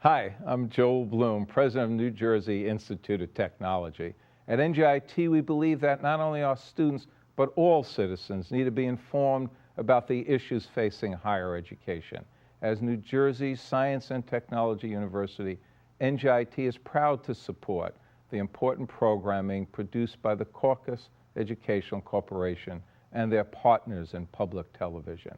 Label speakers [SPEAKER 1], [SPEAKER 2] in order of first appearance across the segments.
[SPEAKER 1] Hi, I'm Joel Bloom, president of New Jersey Institute of Technology. At NJIT, we believe that not only our students, but all citizens need to be informed about the issues facing higher education. As New Jersey's Science and Technology University, NJIT is proud to support the important programming produced by the Caucus Educational Corporation and their partners in public television.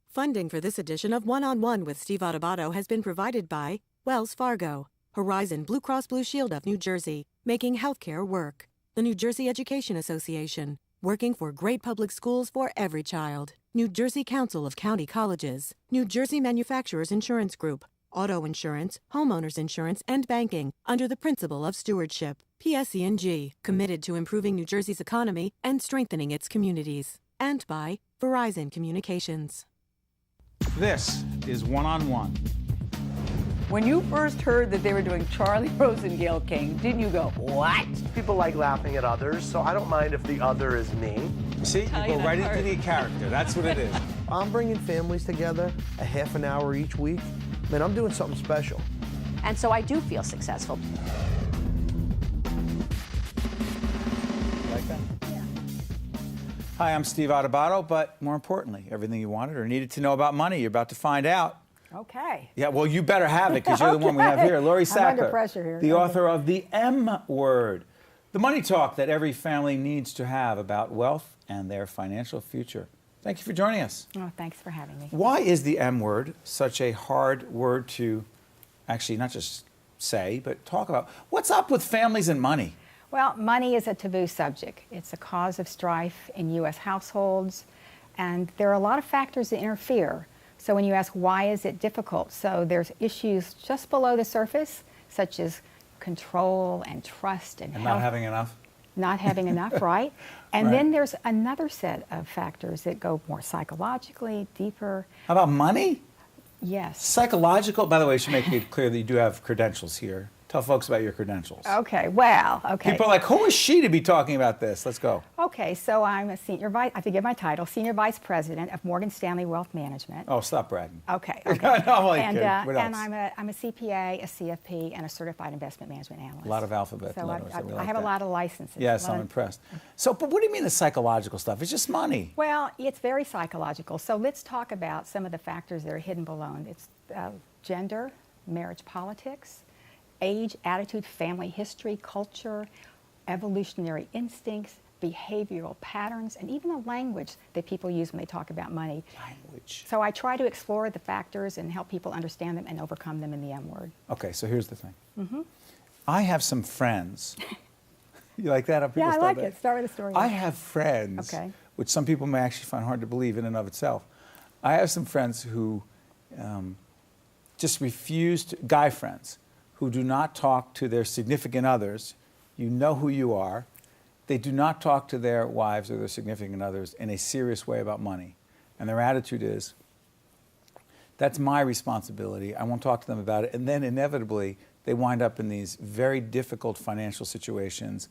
[SPEAKER 2] Funding for this edition of One-on-One with Steve Adubato has been provided by Wells Fargo, Horizon Blue Cross Blue Shield of New Jersey, making healthcare work, the New Jersey Education Association, working for great public schools for every child, New Jersey Council of County Colleges, New Jersey Manufacturers Insurance Group, auto insurance, homeowners insurance, and banking under the principle of stewardship, PSE&G, committed to improving New Jersey's economy and strengthening its communities, and by Verizon Communications.
[SPEAKER 3] This is One-on-One.
[SPEAKER 4] When you first heard that they were doing Charlie Rose and Gayle King, didn't you go, what?
[SPEAKER 5] People like laughing at others, so I don't mind if the other is me.
[SPEAKER 3] See, you go right into the character. That's what it is.
[SPEAKER 5] I'm bringing families together a half an hour each week. Man, I'm doing something special.
[SPEAKER 6] And so I do feel successful.
[SPEAKER 3] Like that? Yeah. Hi, I'm Steve Adubato, but more importantly, everything you wanted or needed to know about money, you're about to find out.
[SPEAKER 4] Okay.
[SPEAKER 3] Yeah, well, you better have it because you're the one we have here. Lori Sackler,
[SPEAKER 4] I'm under pressure here.
[SPEAKER 3] The author of The M Word, the money talk that every family needs to have about wealth and their financial future. Thank you for joining us.
[SPEAKER 4] Oh, thanks for having me.
[SPEAKER 3] Why is the M word such a hard word to actually not just say, but talk about? What's up with families and money?
[SPEAKER 4] Well, money is a taboo subject. It's a cause of strife in U.S. households, and there are a lot of factors that interfere. So when you ask why is it difficult, so there's issues just below the surface, such as control and trust and health.
[SPEAKER 3] Not having enough?
[SPEAKER 4] Not having enough, right? And then there's another set of factors that go more psychologically, deeper.
[SPEAKER 3] How about money?
[SPEAKER 4] Yes.
[SPEAKER 3] Psychological? By the way, I should make it clear that you do have credentials here. Tell folks about your credentials.
[SPEAKER 4] Okay, well, okay.
[SPEAKER 3] People are like, who is she to be talking about this? Let's go.
[SPEAKER 4] Okay, so I'm a senior vice, I have to give my title, Senior Vice President of Morgan Stanley Wealth Management.
[SPEAKER 3] Oh, stop bragging.
[SPEAKER 4] Okay.
[SPEAKER 3] No, I'm only
[SPEAKER 4] and
[SPEAKER 3] kidding. What else?
[SPEAKER 4] and I'm a CPA, a CFP, and a Certified Investment Management Analyst.
[SPEAKER 3] A lot of alphabet
[SPEAKER 4] so
[SPEAKER 3] letters.
[SPEAKER 4] I have a lot of licenses.
[SPEAKER 3] Yes, I'm impressed. So, but what do you mean the psychological stuff? It's just money.
[SPEAKER 4] Well, it's very psychological. So let's talk about some of the factors that are hidden below. It's gender, marriage politics, age, attitude, family history, culture, evolutionary instincts, behavioral patterns, and even the language that people use when they talk about money.
[SPEAKER 3] Language.
[SPEAKER 4] So I try to explore the factors and help people understand them and overcome them in the M word.
[SPEAKER 3] Okay, so here's the thing. I have some friends. You like that?
[SPEAKER 4] Yeah, I like it. Start with a story.
[SPEAKER 3] I have friends, which some people may actually find hard to believe in and of itself. I have some friends who just refuse to, guy friends, who do not talk to their significant others. You know who you are. They do not talk to their wives or their significant others in a serious way about money. And their attitude is, that's my responsibility. I won't talk to them about it. And then inevitably, they wind up in these very difficult financial situations,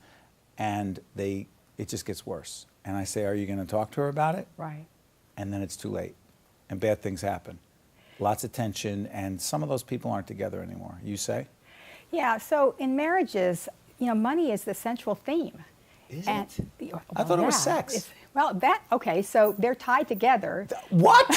[SPEAKER 3] and it just gets worse. And I say, are you going to talk to her about it?
[SPEAKER 4] Right.
[SPEAKER 3] And then it's too late, and bad things happen. Lots of tension, and some of those people aren't together anymore. You say?
[SPEAKER 4] Yeah, so in marriages, you know, money is the central theme.
[SPEAKER 3] Is
[SPEAKER 4] and,
[SPEAKER 3] it? I thought it was sex.
[SPEAKER 4] Okay, so they're tied together.
[SPEAKER 3] What?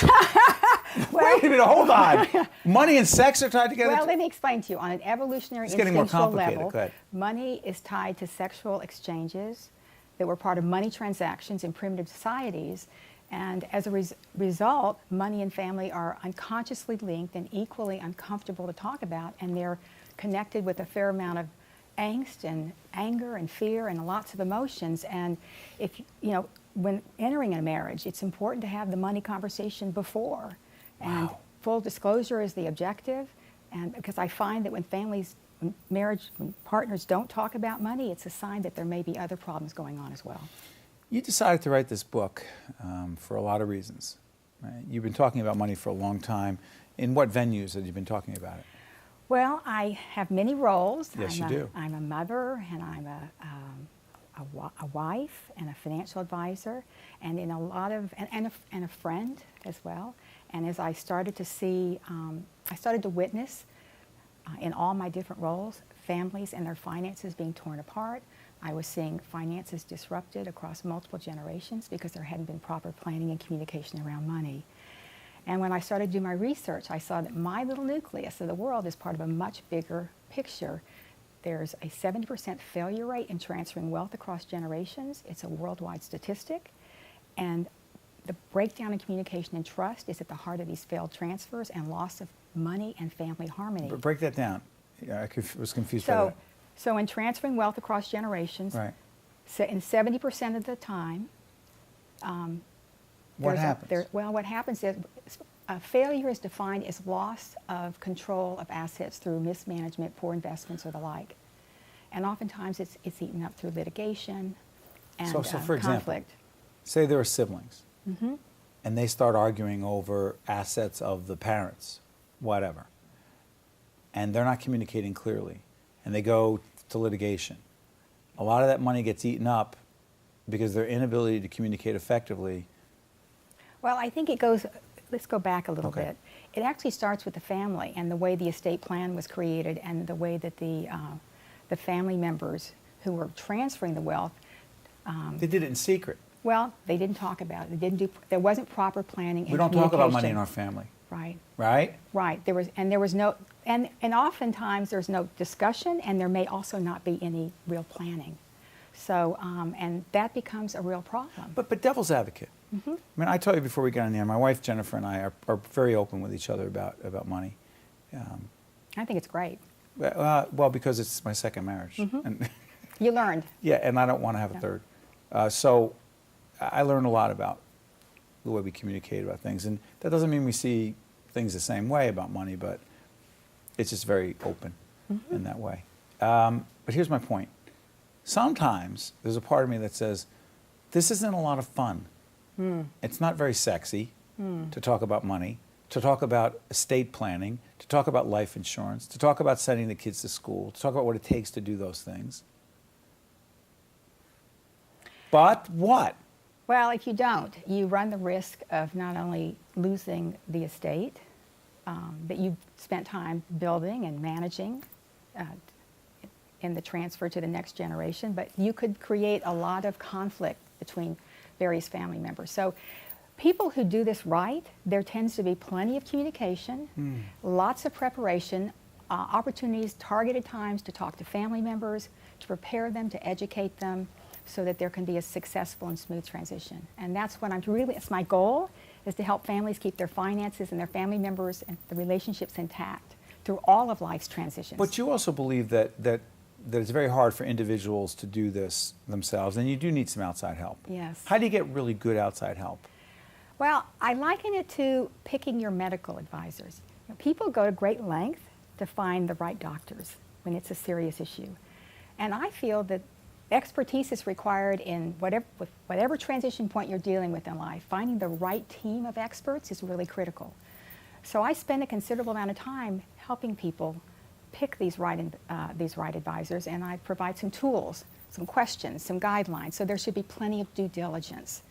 [SPEAKER 3] Wait a minute, hold on. Money and sex are tied together?
[SPEAKER 4] Well, let me explain to you. On an evolutionary instinctual level, money is tied to sexual exchanges that were part of money transactions in primitive societies. And as a result, money and family are unconsciously linked and equally uncomfortable to talk about, and they're connected with a fair amount of angst and anger and fear and lots of emotions. And if, you know, when entering a marriage, it's important to have the money conversation before. And full disclosure is the objective. And because I find that when when partners don't talk about money, it's a sign that there may be other problems going on as well.
[SPEAKER 3] You decided to write this book for a lot of reasons. Right? You've been talking about money for a long time. In what venues have you been talking about it?
[SPEAKER 4] Well, I have many roles.
[SPEAKER 3] Yes, you do.
[SPEAKER 4] I'm a mother, and I'm a wife, and a financial advisor, and in a lot of and a friend as well. And as I started to see, I started to witness in all my different roles, families and their finances being torn apart. I was seeing finances disrupted across multiple generations because there hadn't been proper planning and communication around money. And when I started to do my research, I saw that my little nucleus of the world is part of a much bigger picture. There's a 70% failure rate in transferring wealth across generations. It's a worldwide statistic. And the breakdown in communication and trust is at the heart of these failed transfers and loss of money and family harmony.
[SPEAKER 3] But break that down. Yeah, I was confused by that.
[SPEAKER 4] So in transferring wealth across generations,
[SPEAKER 3] right.
[SPEAKER 4] In 70% of the time,
[SPEAKER 3] what happens?
[SPEAKER 4] What happens is failure is defined as loss of control of assets through mismanagement, poor investments, or the like. And oftentimes it's eaten up through litigation and
[SPEAKER 3] so for example,
[SPEAKER 4] conflict.
[SPEAKER 3] Say there are siblings, and they start arguing over assets of the parents, whatever, and they're not communicating clearly, and they go to litigation. A lot of that money gets eaten up because their inability to communicate effectively.
[SPEAKER 4] Well, I think let's go back a little bit. It actually starts with the family and the way the estate plan was created and the way that the family members who were transferring the wealth.
[SPEAKER 3] They did it in secret.
[SPEAKER 4] Well, they didn't talk about it. There wasn't proper planning and
[SPEAKER 3] we don't talk about money in our family.
[SPEAKER 4] Right.
[SPEAKER 3] Right?
[SPEAKER 4] Right. There was no, and oftentimes there's no discussion, and there may also not be any real planning. So, and that becomes a real problem.
[SPEAKER 3] But devil's advocate. I mean, I told you before we got in there, my wife Jennifer and I are very open with each other about money.
[SPEAKER 4] I think it's great.
[SPEAKER 3] Well, because it's my second marriage. And
[SPEAKER 4] you learned.
[SPEAKER 3] Yeah, and I don't want to have a third. So I learned a lot about the way we communicate about things. And that doesn't mean we see things the same way about money, but it's just very open in that way. But here's my point. Sometimes there's a part of me that says, this isn't a lot of fun. It's not very sexy to talk about money, to talk about estate planning, to talk about life insurance, to talk about sending the kids to school, to talk about what it takes to do those things. But what?
[SPEAKER 4] Well, if you don't, you run the risk of not only losing the estate that you've spent time building and managing in the transfer to the next generation, but you could create a lot of conflict between various family members. So people who do this right, there tends to be plenty of communication, lots of preparation, opportunities, targeted times to talk to family members, to prepare them, to educate them, so that there can be a successful and smooth transition. And that's what it's my goal, is to help families keep their finances and their family members and the relationships intact through all of life's transitions.
[SPEAKER 3] But you also believe that it's very hard for individuals to do this themselves, and you do need some outside help.
[SPEAKER 4] Yes.
[SPEAKER 3] How do you get really good outside help?
[SPEAKER 4] Well, I liken it to picking your medical advisors. You know, people go to great length to find the right doctors when it's a serious issue. And I feel that expertise is required in whatever transition point you're dealing with in life. Finding the right team of experts is really critical. So I spend a considerable amount of time helping people pick these right advisors, and I provide some tools, some questions, some guidelines. So there should be plenty of due diligence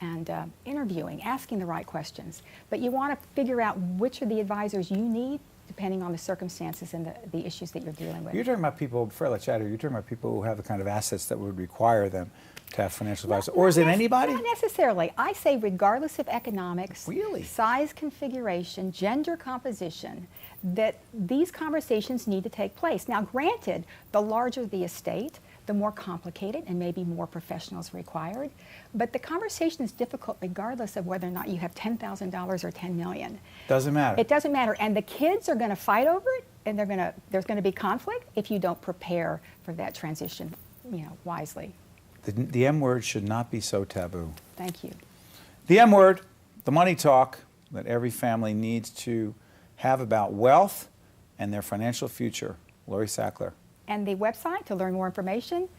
[SPEAKER 4] and interviewing, asking the right questions. But you want to figure out which are the advisors you need depending on the circumstances and the issues that you're dealing with.
[SPEAKER 3] You're talking about people, before I let you out here, you're talking about people who have the kind of assets that would require them to have financial advice. Or is it anybody?
[SPEAKER 4] Not necessarily. I say regardless of economics,
[SPEAKER 3] really?
[SPEAKER 4] Size configuration, gender composition, that these conversations need to take place. Now granted, the larger the estate, the more complicated and maybe more professionals required. But the conversation is difficult regardless of whether or not you have $10,000 or $10 million.
[SPEAKER 3] Doesn't matter.
[SPEAKER 4] It doesn't matter. And the kids are going to fight over it, and there's going to be conflict if you don't prepare for that transition, wisely.
[SPEAKER 3] The M word should not be so taboo.
[SPEAKER 4] Thank you.
[SPEAKER 3] The M word, the money talk that every family needs to have about wealth and their financial future. Lori Sackler.
[SPEAKER 4] And the website to learn more information,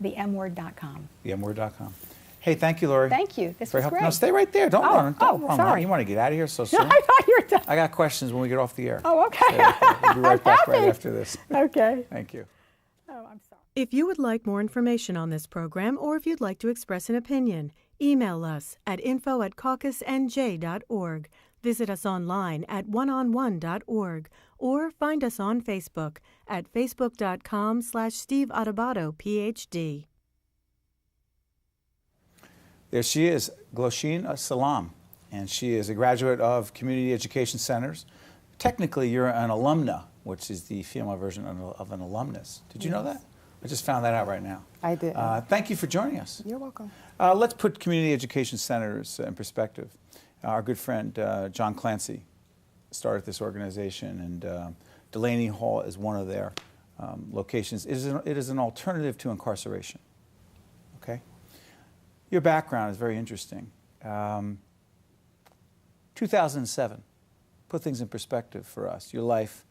[SPEAKER 4] themword.com.
[SPEAKER 3] Themword.com. Hey, thank you, Lori.
[SPEAKER 4] Thank you. This was great.
[SPEAKER 3] No, stay right there. Don't run. Don't run.
[SPEAKER 4] Sorry.
[SPEAKER 3] You want to get out of here so soon?
[SPEAKER 4] No, I thought you were done.
[SPEAKER 3] I got questions when we get off the air.
[SPEAKER 4] Oh, okay.
[SPEAKER 3] So, we'll be right back right after this.
[SPEAKER 4] Okay.
[SPEAKER 3] Thank you.
[SPEAKER 4] Oh, I'm sorry.
[SPEAKER 2] If you would like more information on this program, or if you'd like to express an opinion, email us at info@caucusnj.org. Visit us online at oneonone.org or find us on Facebook at facebook.com/Steve Adubato, PhD.
[SPEAKER 3] There she is, Gloshin Salam, and she is a graduate of Community Education Centers. Technically, you're an alumna, which is the female version of an alumnus. Did you know that? I just found that out right now.
[SPEAKER 7] I did.
[SPEAKER 3] Thank you for joining us.
[SPEAKER 7] You're welcome.
[SPEAKER 3] Let's put Community Education Centers in perspective. Our good friend John Clancy started this organization, and Delaney Hall is one of their locations. It is an alternative to incarceration. Okay? Your background is very interesting. 2007. Put things in perspective for us. Your life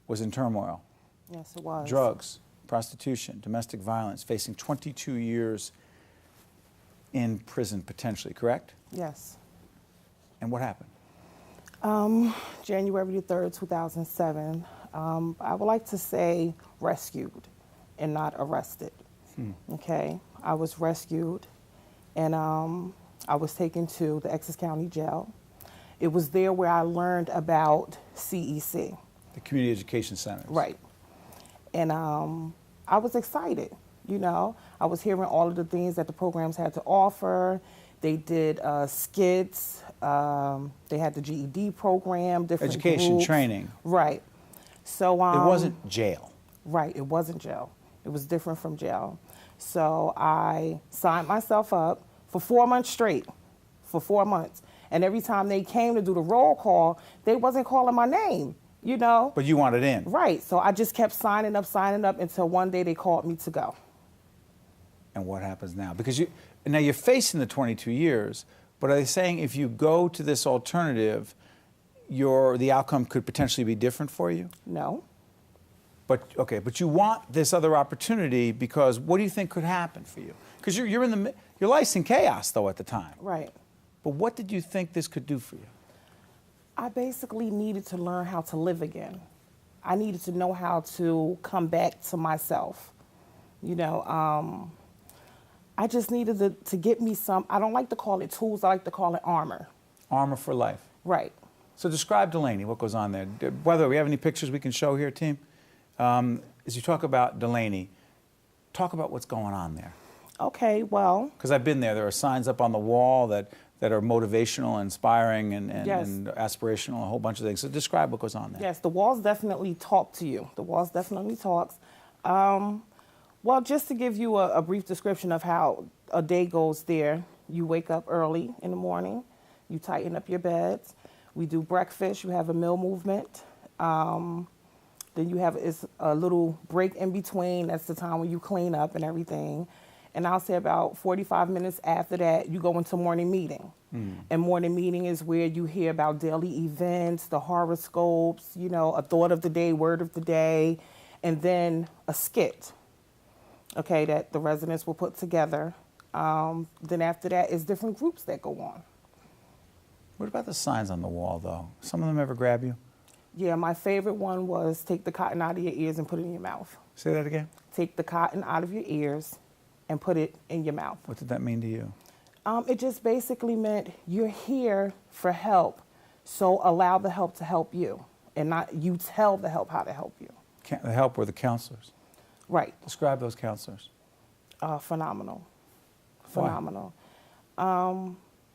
[SPEAKER 3] was in turmoil.
[SPEAKER 7] Yes, it was.
[SPEAKER 3] Drugs, prostitution, domestic violence, facing 22 years in prison potentially, correct?
[SPEAKER 7] Yes.
[SPEAKER 3] And what happened?
[SPEAKER 7] January the 3rd, 2007. I would like to say rescued and not arrested. Okay? I was rescued, and I was taken to the Essex County Jail. It was there where I learned about CEC.
[SPEAKER 3] The Community Education Centers.
[SPEAKER 7] Right. And I was excited, you know. I was hearing all of the things that the programs had to offer. They did skits. They had the GED program, different
[SPEAKER 3] education,
[SPEAKER 7] groups.
[SPEAKER 3] training.
[SPEAKER 7] Right. So
[SPEAKER 3] it wasn't jail.
[SPEAKER 7] Right, it wasn't jail. It was different from jail. So I signed myself up for 4 months straight, for 4 months. And every time they came to do the roll call, they wasn't calling my name, you know?
[SPEAKER 3] But you wanted in.
[SPEAKER 7] Right, so I just kept signing up until one day they called me to go.
[SPEAKER 3] And what happens now? Because now you're facing the 22 years, but are they saying if you go to this alternative, the outcome could potentially be different for you?
[SPEAKER 7] No.
[SPEAKER 3] But you want this other opportunity because what do you think could happen for you? Because your life's in chaos though at the time.
[SPEAKER 7] Right.
[SPEAKER 3] But what did you think this could do for you?
[SPEAKER 7] I basically needed to learn how to live again. I needed to know how to come back to myself. You know, I just needed to get me some, I don't like to call it tools, I like to call it armor.
[SPEAKER 3] Armor for life.
[SPEAKER 7] Right.
[SPEAKER 3] So describe Delaney, what goes on there. Whether we have any pictures we can show here, team? As you talk about Delaney, talk about what's going on there.
[SPEAKER 7] Okay, well.
[SPEAKER 3] Because I've been there. There are signs up on the wall that are motivational, inspiring, and
[SPEAKER 7] yes.
[SPEAKER 3] and aspirational, a whole bunch of things. So describe what goes on there.
[SPEAKER 7] Yes, the walls definitely talk to you. The walls definitely talks. Well, just to give you a brief description of how a day goes there, you wake up early in the morning, you tighten up your beds, we do breakfast, you have a meal movement, then you have a little break in between, that's the time when you clean up and everything. And I'll say about 45 minutes after that, you go into morning meeting. And morning meeting is where you hear about daily events, the horoscopes, you know, a thought of the day, word of the day, and then a skit, okay, that the residents will put together. Then after that is different groups that go on.
[SPEAKER 3] What about the signs on the wall, though? Some of them ever grab you?
[SPEAKER 7] Yeah, my favorite one was take the cotton out of your ears and put it in your mouth.
[SPEAKER 3] Say that again?
[SPEAKER 7] Take the cotton out of your ears and put it in your mouth.
[SPEAKER 3] What did that mean to you?
[SPEAKER 7] It just basically meant you're here for help, so allow the help to help you, and not you tell the help how to help you.
[SPEAKER 3] The help were the counselors?
[SPEAKER 7] Right.
[SPEAKER 3] Describe those counselors.
[SPEAKER 7] Phenomenal.
[SPEAKER 3] Why?
[SPEAKER 7] Phenomenal.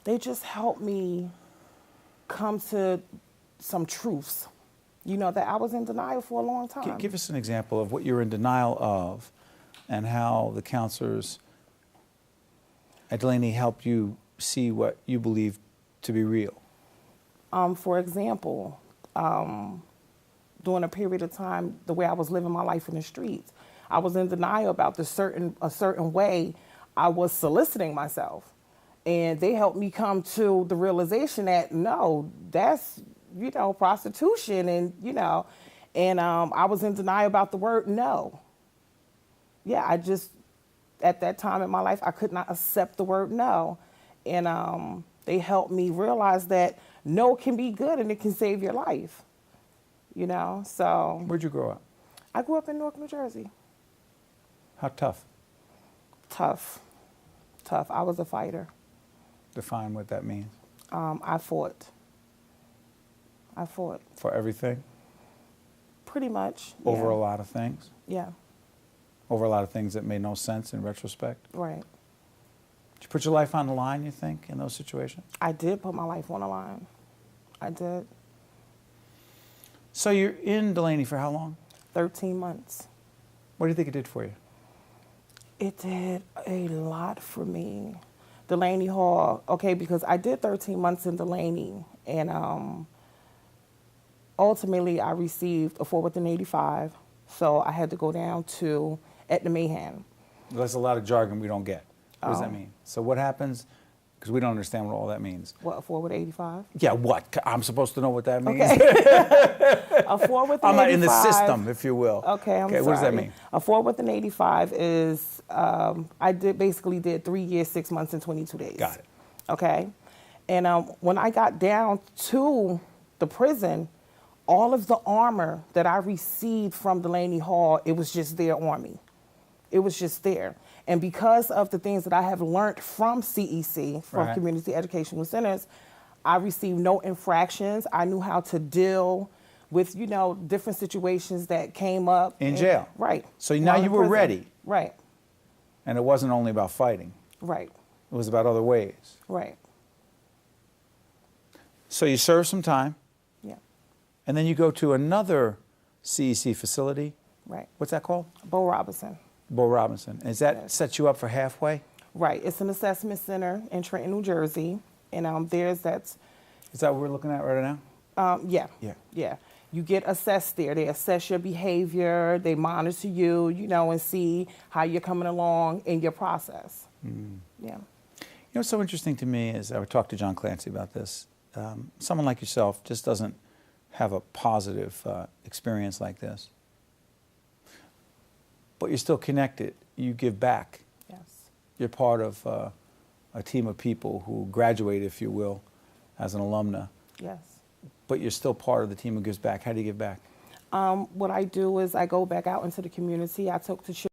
[SPEAKER 7] They just helped me come to some truths, you know, that I was in denial for a long time.
[SPEAKER 3] Give us an example of what you're in denial of and how the counselors at Delaney helped you see what you believe to be real.
[SPEAKER 7] For example, during a period of time, the way I was living my life in the streets, I was in denial about a certain way I was soliciting myself. And they helped me come to the realization that, no, that's, you know, prostitution and, you know, and I was in denial about the word no. Yeah, I just, at that time in my life, I could not accept the word no. And they helped me realize that no can be good and it can save your life, you know, so.
[SPEAKER 3] Where'd you grow up?
[SPEAKER 7] I grew up in Newark, New Jersey.
[SPEAKER 3] How tough?
[SPEAKER 7] Tough. I was a fighter.
[SPEAKER 3] Define what that means.
[SPEAKER 7] I fought. I fought.
[SPEAKER 3] For everything?
[SPEAKER 7] Pretty much.
[SPEAKER 3] Over
[SPEAKER 7] yeah.
[SPEAKER 3] a lot of things?
[SPEAKER 7] Yeah.
[SPEAKER 3] Over a lot of things that made no sense in retrospect?
[SPEAKER 7] Right.
[SPEAKER 3] Did you put your life on the line, you think, in those situations?
[SPEAKER 7] I did put my life on the line. I did.
[SPEAKER 3] So you're in Delaney for how long?
[SPEAKER 7] 13 months.
[SPEAKER 3] What do you think it did for you?
[SPEAKER 7] It did a lot for me. Delaney Hall, okay, because I did 13 months in Delaney, and ultimately I received a 4 with an 85, so I had to go down to Etna Mahan.
[SPEAKER 3] That's a lot of jargon we don't get. What does that mean? So what happens? Because we don't understand what all that means.
[SPEAKER 7] What, a 4 with 85?
[SPEAKER 3] Yeah, what? I'm supposed to know what that means?
[SPEAKER 7] Okay. A 4 with an 85.
[SPEAKER 3] I'm not in the system, if you will.
[SPEAKER 7] Okay, I'm sorry.
[SPEAKER 3] What does that mean?
[SPEAKER 7] A 4 with an 85 is, I basically did 3 years, 6 months, and 22 days.
[SPEAKER 3] Got it.
[SPEAKER 7] Okay? And when I got down to the prison, all of the armor that I received from Delaney Hall, it was just there on me. It was just there. And because of the things that I have learned from CEC, from Community Educational Centers, I received no infractions. I knew how to deal with, you know, different situations that came up.
[SPEAKER 3] In jail.
[SPEAKER 7] Right.
[SPEAKER 3] So now you were ready.
[SPEAKER 7] Right.
[SPEAKER 3] And it wasn't only about fighting.
[SPEAKER 7] Right.
[SPEAKER 3] It was about other ways.
[SPEAKER 7] Right.
[SPEAKER 3] So you serve some time.
[SPEAKER 7] Yeah.
[SPEAKER 3] And then you go to another CEC facility.
[SPEAKER 7] Right.
[SPEAKER 3] What's that called?
[SPEAKER 7] Bo Robinson.
[SPEAKER 3] Bo Robinson. Is that set you up for halfway?
[SPEAKER 7] Right. It's an assessment center in Trenton, New Jersey. And Is that
[SPEAKER 3] what we're looking at right now?
[SPEAKER 7] Yeah.
[SPEAKER 3] Yeah.
[SPEAKER 7] Yeah. You get assessed there. They assess your behavior. They monitor you, you know, and see how you're coming along in your process. Mm. Yeah.
[SPEAKER 3] You know what's so interesting to me is, I would talk to John Clancy about this. Someone like yourself just doesn't have a positive experience like this. But you're still connected. You give back.
[SPEAKER 7] Yes.
[SPEAKER 3] You're part of a team of people who graduate, if you will, as an alumna.
[SPEAKER 7] Yes.
[SPEAKER 3] But you're still part of the team who gives back. How do you give back?
[SPEAKER 7] What I do is I go back out into the community. I talk to children.